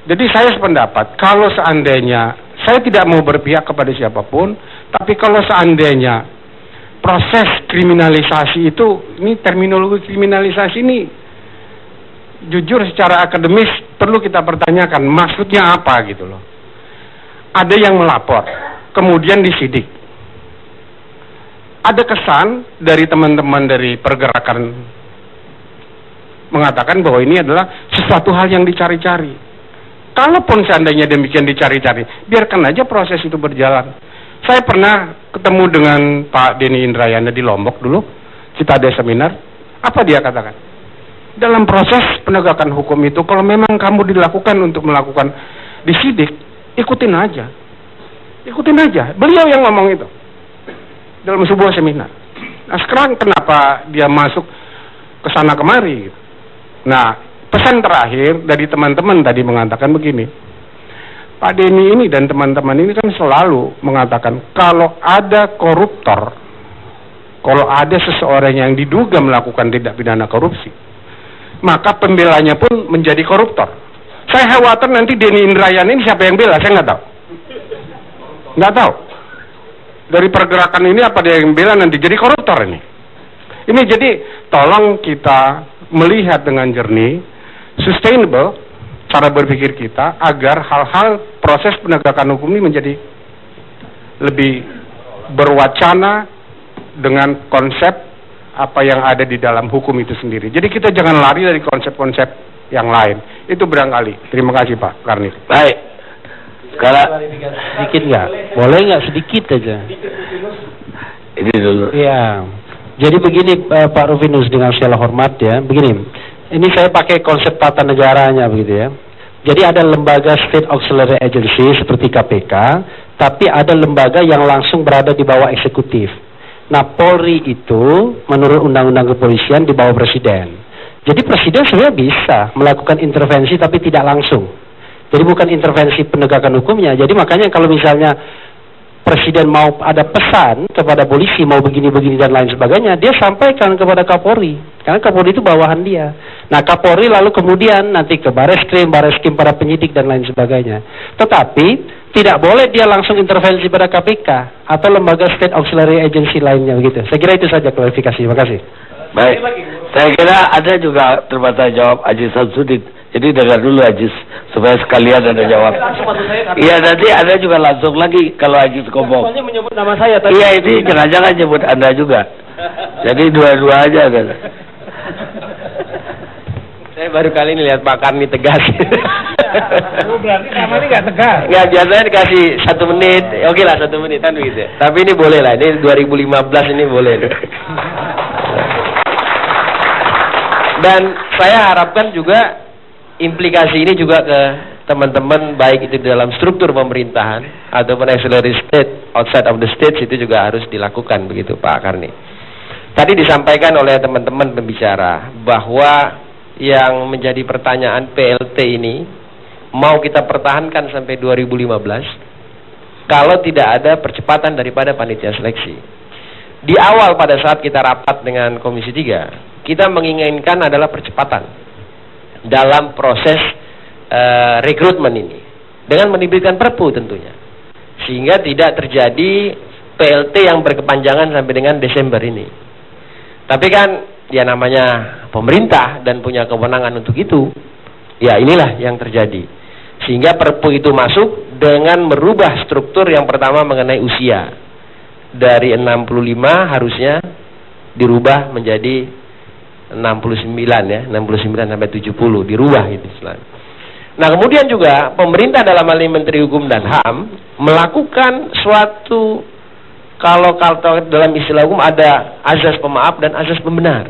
Jadi saya sependapat, kalau seandainya, saya tidak mau berpihak kepada siapapun, tapi kalau seandainya proses kriminalisasi itu, ini terminologi kriminalisasi ini, jujur secara akademis perlu kita pertanyakan, maksudnya apa gitu loh. Ada yang melapor, kemudian disidik. Ada kesan dari teman-teman dari pergerakan mengatakan bahwa ini adalah sesuatu hal yang dicari-cari. Kalaupun seandainya demikian dicari-cari, biarkan aja proses itu berjalan. Saya pernah ketemu dengan Pak Denny Indrayana di Lombok dulu, kita ada seminar. Apa dia katakan? Dalam proses penegakan hukum itu, kalau memang kamu dilakukan untuk melakukan disidik, ikutin aja. Ikutin aja. Beliau yang ngomong itu dalam sebuah seminar. Nah sekarang kenapa dia masuk ke sana kemari? Nah, pesan terakhir dari teman-teman tadi mengatakan begini, Pak Denny ini dan teman-teman ini kan selalu mengatakan kalau ada koruptor, kalau ada seseorang yang diduga melakukan tindak pidana korupsi, maka pembelanya pun menjadi koruptor. Saya khawatir nanti Denny Indrayana ini siapa yang bela, saya nggak tahu. Nggak tahu. Dari pergerakan ini apa dia yang bela nanti jadi koruptor ini. Ini jadi tolong kita melihat dengan jernih, sustainable cara berpikir kita agar hal-hal proses penegakan hukum ini menjadi lebih berwacana dengan konsep apa yang ada di dalam hukum itu sendiri. Jadi kita jangan lari dari konsep-konsep yang lain. Itu barangkali. Terima kasih Pak Karni. Baik. Sekarang sedikit nggak? Boleh nggak sedikit aja? Ini dulu. Iya. Jadi begini Pak Rufinus, dengan segala hormat ya, begini. Ini saya pakai konsep tata negaranya begitu ya. Jadi ada lembaga State Auxiliary Agency seperti KPK, tapi ada lembaga yang langsung berada di bawah eksekutif. Nah, Polri itu menurut Undang-Undang Kepolisian di bawah Presiden. Jadi Presiden sebenarnya bisa melakukan intervensi tapi tidak langsung. Jadi bukan intervensi penegakan hukumnya. Jadi makanya kalau misalnya Presiden mau ada pesan kepada polisi mau begini-begini dan lain sebagainya, dia sampaikan kepada Kapolri, karena Kapolri itu bawahan dia. Nah Kapolri lalu kemudian nanti ke Bareskrim para penyidik dan lain sebagainya. Tetapi tidak boleh dia langsung intervensi pada KPK atau lembaga State Auxiliary Agency lainnya begitu. Saya kira itu saja klarifikasi. Terima kasih. Baik, saya kira ada juga terbatas jawab Haji Samsudin. Jadi dengar dulu Haji supaya sekalian ada jawab. Iya nanti Anda juga langsung lagi kalau Haji ngomong. Soalnya menyebut nama saya tadi. Iya ini jangan-jangan nyebut Anda juga. Jadi dua-dua aja kan. Saya baru kali ini lihat Pak Karni tegas. Berarti sama ini nggak tegas. Nggak, biasanya dikasih 1 menit. Oke lah 1 menit kan begitu. Tapi ini boleh lah. Ini 2015 ini boleh. Dan saya harapkan juga implikasi ini juga ke teman-teman baik itu di dalam struktur pemerintahan ataupun auxiliary state, outside of the states itu juga harus dilakukan begitu Pak Karni. Tadi disampaikan oleh teman-teman pembicara bahwa yang menjadi pertanyaan PLT ini mau kita pertahankan sampai 2015 kalau tidak ada percepatan daripada panitia seleksi. Di awal pada saat kita rapat dengan Komisi 3, kita menginginkan adalah percepatan dalam proses rekrutmen ini dengan menerbitkan Perpu tentunya, sehingga tidak terjadi PLT yang berkepanjangan sampai dengan Desember ini. Tapi kan ya namanya pemerintah dan punya kewenangan untuk itu, ya inilah yang terjadi, sehingga Perpu itu masuk dengan merubah struktur yang pertama mengenai usia dari 65 harusnya dirubah menjadi 69 ya, 69 sampai 70 dirubah gitu istilahnya. Nah, kemudian juga pemerintah dalam hal ini Menteri Hukum dan HAM melakukan suatu, kalau dalam istilah hukum ada azas pemaaf dan azas pembenar.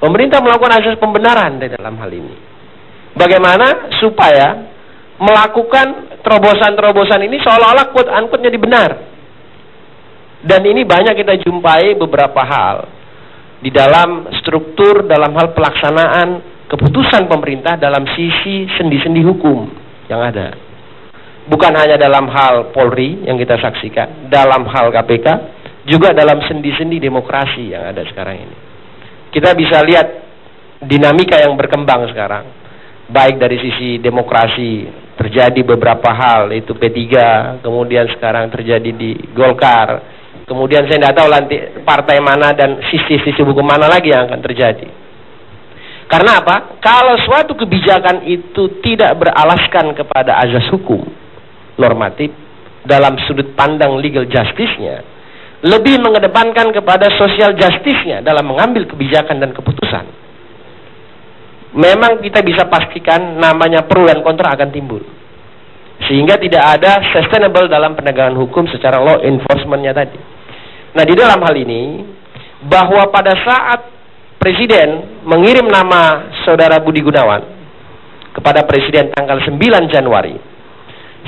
Pemerintah melakukan azas pembenaran di dalam hal ini. Bagaimana supaya melakukan terobosan-terobosan ini seolah-olah quote-unquote jadi benar. Dan ini banyak kita jumpai beberapa hal di dalam struktur, dalam hal pelaksanaan keputusan pemerintah dalam sisi sendi-sendi hukum yang ada. Bukan hanya dalam hal Polri yang kita saksikan, dalam hal KPK, juga dalam sendi-sendi demokrasi yang ada sekarang ini. Kita bisa lihat dinamika yang berkembang sekarang, baik dari sisi demokrasi terjadi beberapa hal, itu P3, kemudian sekarang terjadi di Golkar, kemudian saya tidak tahu nanti partai mana dan sisi-sisi hukum mana lagi yang akan terjadi. Karena apa? Kalau suatu kebijakan itu tidak beralaskan kepada azas hukum normatif dalam sudut pandang legal justice-nya, lebih mengedepankan kepada social justice-nya dalam mengambil kebijakan dan keputusan, memang kita bisa pastikan namanya pro dan kontra akan timbul. Sehingga tidak ada sustainable dalam penegakan hukum secara law enforcement-nya tadi. Nah, di dalam hal ini, bahwa pada saat Presiden mengirim nama Saudara Budi Gunawan kepada Presiden tanggal 9 Januari,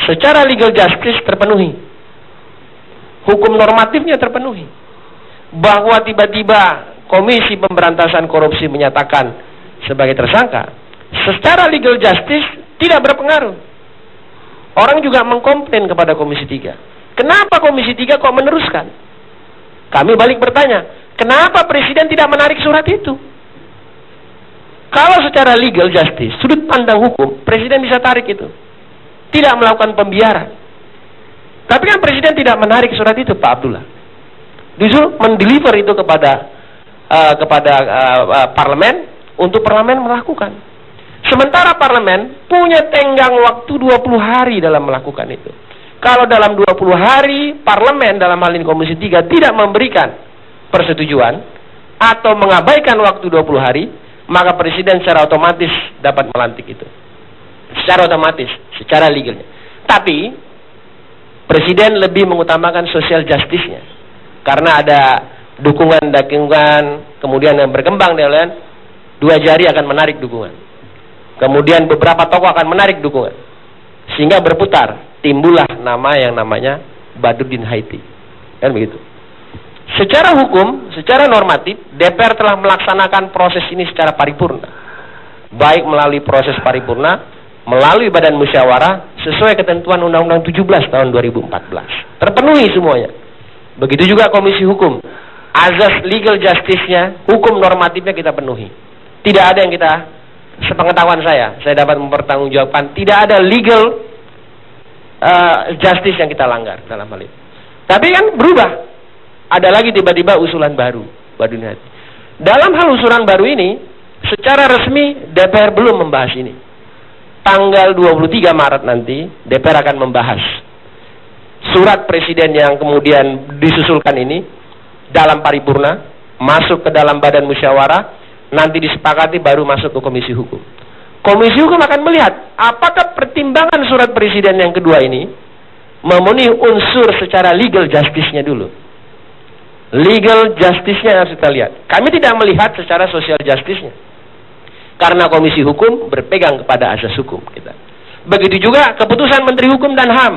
secara legal justice terpenuhi. Hukum normatifnya terpenuhi. Bahwa tiba-tiba Komisi Pemberantasan Korupsi menyatakan sebagai tersangka, secara legal justice tidak berpengaruh. Orang juga mengkomplain kepada Komisi 3. Kenapa Komisi 3 kok meneruskan? Kami balik bertanya, kenapa Presiden tidak menarik surat itu? Kalau secara legal justice, sudut pandang hukum, Presiden bisa tarik itu. Tidak melakukan pembiaran. Tapi kan Presiden tidak menarik surat itu, Pak Abdullah. Justru mendeliver itu kepada parlemen, untuk parlemen melakukan. Sementara parlemen punya tenggang waktu 20 hari dalam melakukan itu. Kalau dalam 20 hari parlemen, dalam hal ini Komisi 3, tidak memberikan persetujuan atau mengabaikan waktu 20 hari, maka Presiden secara otomatis dapat melantik itu. Secara otomatis, secara legalnya. Tapi Presiden lebih mengutamakan social justice-nya. Karena ada dukungan, kemudian yang berkembang dengan 2 jari akan menarik dukungan. Kemudian beberapa tokoh akan menarik dukungan. Sehingga berputar, timbullah nama yang namanya Badudin Haiti. Kan begitu. Secara hukum, secara normatif, DPR telah melaksanakan proses ini secara paripurna. Baik melalui proses paripurna, melalui badan musyawarah, sesuai ketentuan Undang-Undang 17 tahun 2014. Terpenuhi semuanya. Begitu juga Komisi Hukum. Azas legal justice-nya, hukum normatifnya kita penuhi. Tidak ada yang kita, sepengetahuan saya dapat mempertanggungjawabkan, tidak ada legal justice yang kita langgar dalam hal itu. Tapi kan berubah. Ada lagi tiba-tiba usulan baru. Dalam hal usulan baru ini, secara resmi DPR belum membahas ini. Tanggal 23 Maret nanti, DPR akan membahas surat Presiden yang kemudian disusulkan ini dalam paripurna, masuk ke dalam badan musyawarah, nanti disepakati baru masuk ke Komisi Hukum. Komisi Hukum akan melihat apakah pertimbangan surat Presiden yang kedua ini memenuhi unsur secara legal justice-nya dulu. Legal justice-nya harus kita lihat. Kami tidak melihat secara social justice-nya. Karena Komisi Hukum berpegang kepada asas hukum kita. Begitu juga keputusan Menteri Hukum dan HAM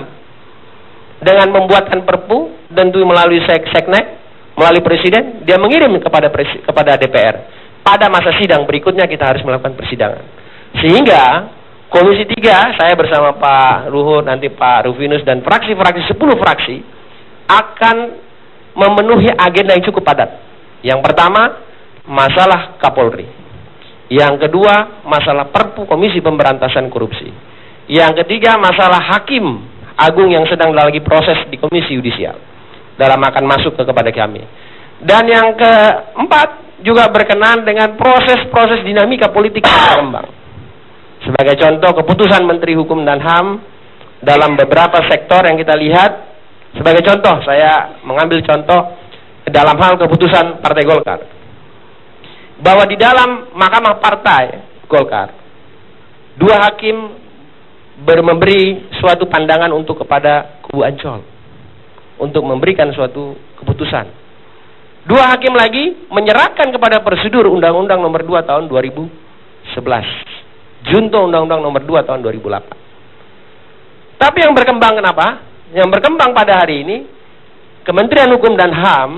dengan membuatkan Perpu, tentu melalui Seknek, melalui Presiden, dia mengirim kepada DPR. Pada masa sidang berikutnya kita harus melakukan persidangan. Sehingga Komisi 3, saya bersama Pak Ruhut, nanti Pak Rufinus, dan fraksi-fraksi, 10 fraksi, akan memenuhi agenda yang cukup padat. Yang pertama, masalah Kapolri. Yang kedua, masalah Perpu Komisi Pemberantasan Korupsi. Yang ketiga, masalah Hakim Agung yang sedang lagi proses di Komisi Yudisial. Dalam akan masuk kepada kami. Dan yang keempat, juga berkenaan dengan proses-proses dinamika politik yang berkembang. Sebagai contoh, keputusan Menteri Hukum dan HAM dalam beberapa sektor yang kita lihat. Sebagai contoh, saya mengambil contoh dalam hal keputusan Partai Golkar. Bahwa di dalam Mahkamah Partai Golkar, 2 hakim memberi suatu pandangan untuk kepada kubu Ancol. Untuk memberikan suatu keputusan. 2 hakim lagi menyerahkan kepada prosedur Undang-Undang nomor 2 tahun 2011. Junto Undang-Undang nomor 2 tahun 2008. Tapi yang berkembang kenapa? Yang berkembang pada hari ini, Kementerian Hukum dan HAM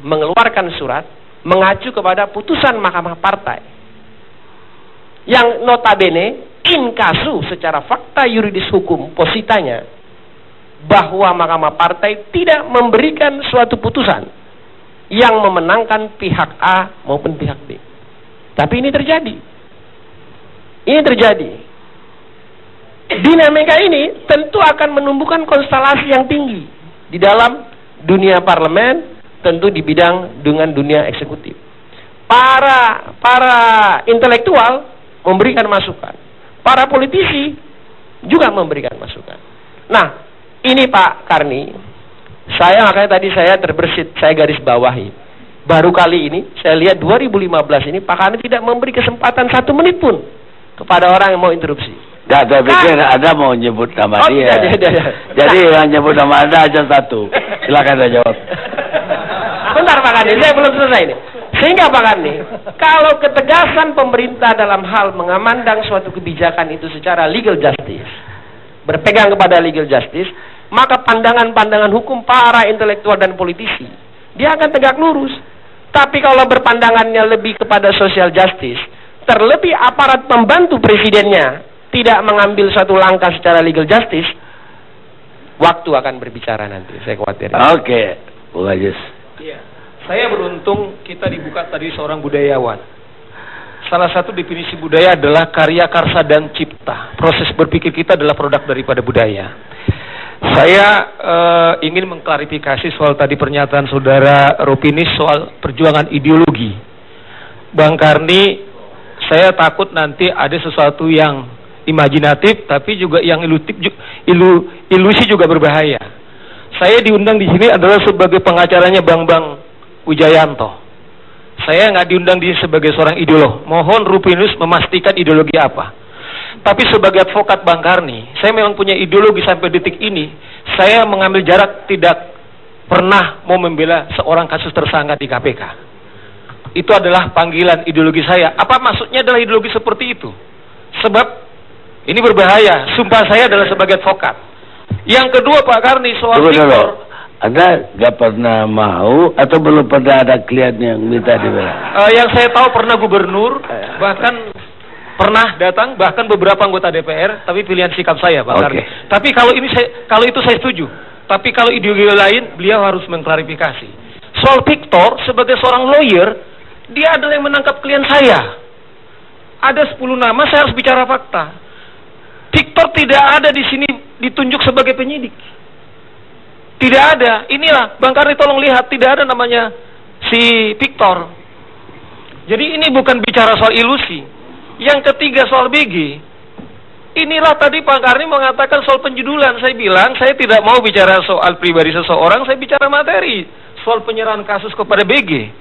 mengeluarkan surat mengacu kepada putusan Mahkamah Partai. Yang notabene, in kasu secara fakta yuridis hukum positanya, bahwa Mahkamah Partai tidak memberikan suatu putusan yang memenangkan pihak A maupun pihak B. Tapi ini terjadi. Ini terjadi. dinamika ini tentu akan menumbuhkan konstelasi yang tinggi di dalam dunia parlemen, tentu di bidang dengan dunia eksekutif. Para intelektual memberikan masukan, para politisi juga memberikan masukan. Nah, ini Pak Karni, makanya tadi saya terbersit, saya garis bawahi. Baru kali ini saya lihat 2015 ini Pak Karni tidak memberi kesempatan 1 menit pun kepada orang yang mau interupsi. Tidak, saya pikir Anda mau nyebut nama dia. Jadi yang nyebut nama Anda aja 1. Silakan Anda jawab. Bentar Pak Karni, saya belum selesai ini. Sehingga Pak Karni, kalau ketegasan pemerintah dalam hal mengamandang suatu kebijakan itu secara legal justice, berpegang kepada legal justice, maka pandangan-pandangan hukum para intelektual dan politisi, dia akan tegak lurus. Tapi kalau berpandangannya lebih kepada social justice, terlebih aparat pembantu presidennya tidak mengambil suatu langkah secara legal justice, waktu akan berbicara nanti, saya khawatir. Oke, Bu Gajus. Iya. Saya beruntung kita dibuka tadi seorang budayawan. Salah satu definisi budaya adalah karya, karsa, dan cipta. Proses berpikir kita adalah produk daripada budaya. Saya ingin mengklarifikasi soal tadi pernyataan saudara Rupinis soal perjuangan ideologi. Bang Karni, saya takut nanti ada sesuatu yang imajinatif, tapi juga yang ilusi juga berbahaya. Saya diundang di sini adalah sebagai pengacaranya Bang Wijayanto. Saya nggak diundang di sini sebagai seorang ideolog. Mohon Rufinus memastikan ideologi apa. Tapi sebagai advokat Bang Karni, saya memang punya ideologi sampai detik ini. Saya mengambil jarak, tidak pernah mau membela seorang kasus tersangka di KPK. Itu adalah panggilan ideologi saya. Apa maksudnya adalah ideologi seperti itu? Sebab ini berbahaya. Sumpah saya adalah sebagai advokat. Yang kedua Pak Karni soal Victor. Anda nggak pernah mau atau belum pernah ada klien yang minta dibela? Yang saya tahu pernah gubernur, bahkan pernah datang, bahkan beberapa anggota DPR. Tapi pilihan sikap saya Pak Karni. Tapi kalau itu saya setuju. Tapi kalau ideologi lain, beliau harus mengklarifikasi. Soal Victor sebagai seorang lawyer, dia adalah yang menangkap klien saya. Ada 10 nama, saya harus bicara fakta. Victor tidak ada di sini ditunjuk sebagai penyidik. Tidak ada. Inilah, Bang Karni tolong lihat, tidak ada namanya si Victor. Jadi ini bukan bicara soal ilusi. Yang ketiga soal BG. Inilah tadi Bang Karni mengatakan soal penjudulan. Saya bilang, saya tidak mau bicara soal pribadi seseorang, saya bicara materi. Soal penyerahan kasus kepada BG.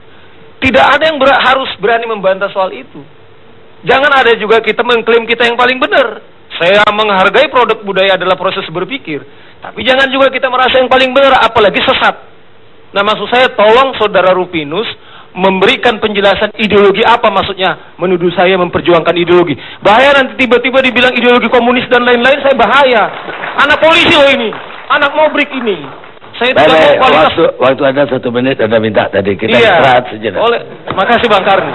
Tidak ada yang harus berani membantah soal itu. Jangan ada juga kita mengklaim kita yang paling benar. Saya menghargai produk budaya adalah proses berpikir. Tapi jangan juga kita merasa yang paling benar, apalagi sesat. Nah maksud saya, tolong saudara Rufinus memberikan penjelasan ideologi apa maksudnya menuduh saya memperjuangkan ideologi. Bahaya nanti tiba-tiba dibilang ideologi komunis dan lain-lain, saya bahaya. Anak polisi loh ini, anak mobrik ini. Saya tidak mau kualitas. Waktu ada 1 menit, Anda minta tadi kita istirahat sejenak. Terima kasih Bang Karni.